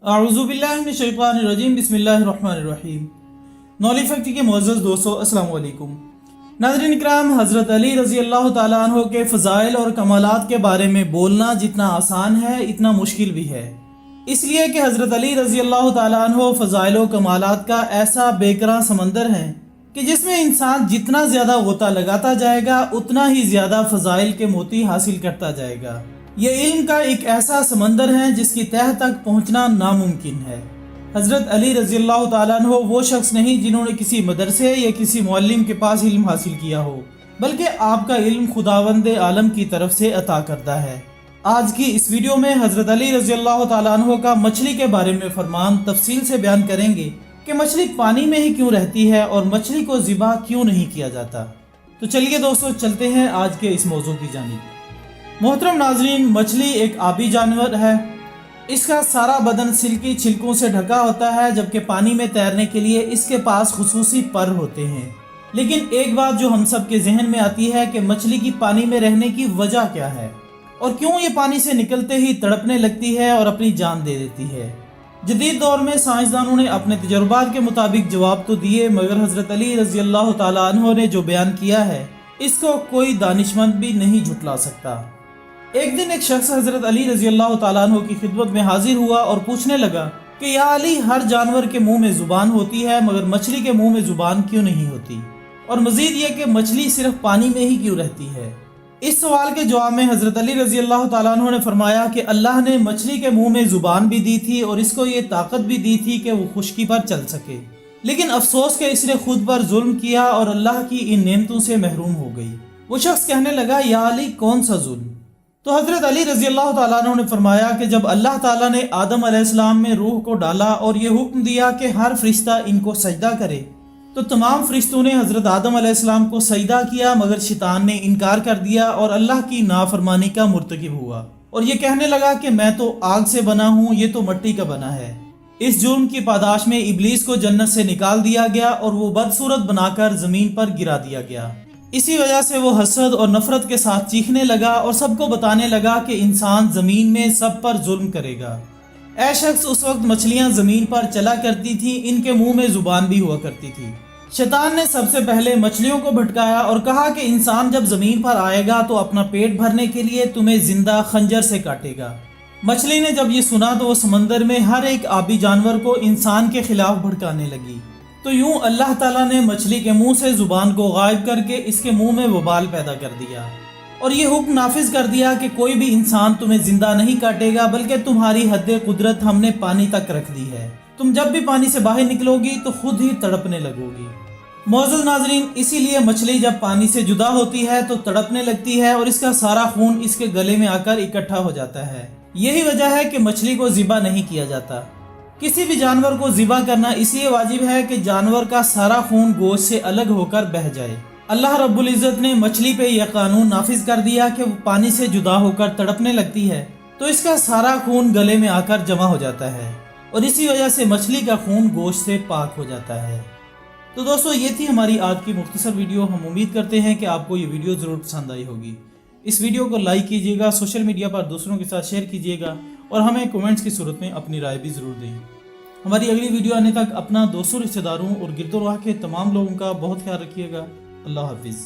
अऊज़ुबिल्लाहिमिनश्शैतानिर्रजीम बिस्मिल्लाहिर्रहमानिर्रहीम। नौली फैक्ट्री के मुअज़्ज़ज़ दोस्तों, अस्सलाम वालेकुम। नाज़रीन इकराम, हज़रत अली रज़ी अल्लाह ताला अन्हो के फ़ज़ाइल और कमालात के बारे में बोलना जितना आसान है इतना मुश्किल भी है, इसलिए कि हज़रत अली रज़ी अल्लाह ताला अन्हो फ़ज़ाइल और कमालात का ऐसा बेकरां समंदर है कि जिसमें इंसान जितना ज़्यादा गोता लगाता जाएगा उतना ही ज़्यादा फ़ज़ाइल के मोती हासिल करता जाएगा। ये इल्म का एक ऐसा समंदर है जिसकी तह तक पहुंचना नामुमकिन है। हज़रत अली रज़ी अल्लाह ताला अन्हो वो शख्स नहीं जिन्होंने किसी मदरसे या किसी मुअल्लिम के पास इल्म हासिल किया हो, बल्कि आपका इल्म खुदावंद आलम की तरफ से अता करता है। आज की इस वीडियो में हज़रत अली रज़ी अल्लाह ताला अन्हो का मछली के बारे में फरमान तफसील से बयान करेंगे कि मछली पानी में ही क्यों रहती है और मछली को ज़िबा क्यों नहीं किया जाता। तो चलिए दोस्तों, चलते हैं आज के इस मौजू की जानिब। मोहतरम नाजरीन, मछली एक आबी जानवर है। इसका सारा बदन सिल्की छिलकों से ढका होता है, जबकि पानी में तैरने के लिए इसके पास खुसूसी पर होते हैं। लेकिन एक बात जो हम सब के जहन में आती है कि मछली की पानी में रहने की वजह क्या है और क्यों ये पानी से निकलते ही तड़पने लगती है और अपनी जान दे देती है। जदीद दौर में साइंसदानों ने अपने तजुर्बात के मुताबिक जवाब तो दिए, मगर हज़रत अली रज़ी अल्लाह ताला अन्हो ने जो बयान किया है इसको कोई दानिशमंद भी नहीं झुटला सकता। एक दिन एक शख्स हज़रत अली रज़ी अल्लाह ताला अन्हो की खिदमत में हाजिर हुआ और पूछने लगा कि या अली, हर जानवर के मुंह में ज़ुबान होती है मगर मछली के मुंह में ज़ुबान क्यों नहीं होती, और मज़ीद ये कि मछली सिर्फ पानी में ही क्यों रहती है। इस सवाल के जवाब में हज़रत अली रज़ी अल्लाह ताला अन्हो ने फरमाया कि अल्लाह ने मछली के मुंह में ज़ुबान भी दी थी और इसको ये ताकत भी दी थी कि वो खुश्की पर चल सके, लेकिन अफसोस के इसने खुद पर जुल्म किया और अल्लाह की इन नेमतों से महरूम हो गई। वो शख्स कहने लगा, या अली, कौन सा जुल्म? तो हज़रत अली रज़ी अल्लाह ताला अन्हु ने फरमाया कि जब अल्लाह ताला ने आदम अलैहिस्सलाम में रूह को डाला और ये हुक्म दिया कि हर फरिश्ता इनको सजदा करे, तो तमाम फरिश्तों ने हज़रत आदम अलैहिस्सलाम को सजदा किया, मगर शैतान ने इनकार कर दिया और अल्लाह की नाफरमानी का मुर्तकिब हुआ और ये कहने लगा कि मैं तो आग से बना हूँ, ये तो मिट्टी का बना है। इस जुर्म की पादाश में इब्लीस को जन्नत से निकाल दिया गया और वो बदसूरत बनाकर ज़मीन पर गिरा दिया गया। इसी वजह से वो हसद और नफरत के साथ चीखने लगा और सबको बताने लगा कि इंसान ज़मीन में सब पर जुल्म करेगा। ऐ शख्स, उस वक्त मछलियाँ ज़मीन पर चला करती थी, इनके मुंह में ज़ुबान भी हुआ करती थी। शैतान ने सबसे पहले मछलियों को भटकाया और कहा कि इंसान जब ज़मीन पर आएगा तो अपना पेट भरने के लिए तुम्हें जिंदा खंजर से काटेगा। मछली ने जब ये सुना तो वो समंदर में हर एक आबी जानवर को इंसान के खिलाफ भड़काने लगी। तो यूं अल्लाह ताला ने मछली के मुंह से ज़ुबान को गायब करके इसके मुंह में वबाल पैदा कर दिया और ये हुक्म नाफिज कर दिया कि कोई भी इंसान तुम्हें जिंदा नहीं काटेगा, बल्कि तुम्हारी हद कुदरत हमने पानी तक रख दी है। तुम जब भी पानी से बाहर निकलोगी तो खुद ही तड़पने लगोगी। मौजूद नाजरीन, इसीलिए मछली जब पानी से जुदा होती है तो तड़पने लगती है और इसका सारा खून इसके गले में आकर इकट्ठा हो जाता है। यही वजह है कि मछली को ज़िबा नहीं किया जाता। किसी भी जानवर को ज़िबा करना इसलिए वाजिब है कि जानवर का सारा खून गोश्त से अलग होकर बह जाए। अल्लाह रब्बुल इज़्ज़त ने मछली पे यह कानून नाफिज कर दिया कि वो पानी से जुदा होकर तड़पने लगती है तो इसका सारा खून गले में आकर जमा हो जाता है और इसी वजह से मछली का खून गोश्त से पाक हो जाता है। तो दोस्तों, ये थी हमारी आज की मुख्तसर वीडियो। हम उम्मीद करते हैं कि आपको ये वीडियो ज़रूर पसंद आई होगी। इस वीडियो को लाइक कीजिएगा, सोशल मीडिया पर दूसरों के साथ शेयर कीजिएगा और हमें कमेंट्स की सूरत में अपनी राय भी ज़रूर दें। हमारी अगली वीडियो आने तक अपना दोस्तों, रिश्तेदारों और गिरदोराह के तमाम लोगों का बहुत ख्याल रखिएगा। अल्लाह हाफिज़।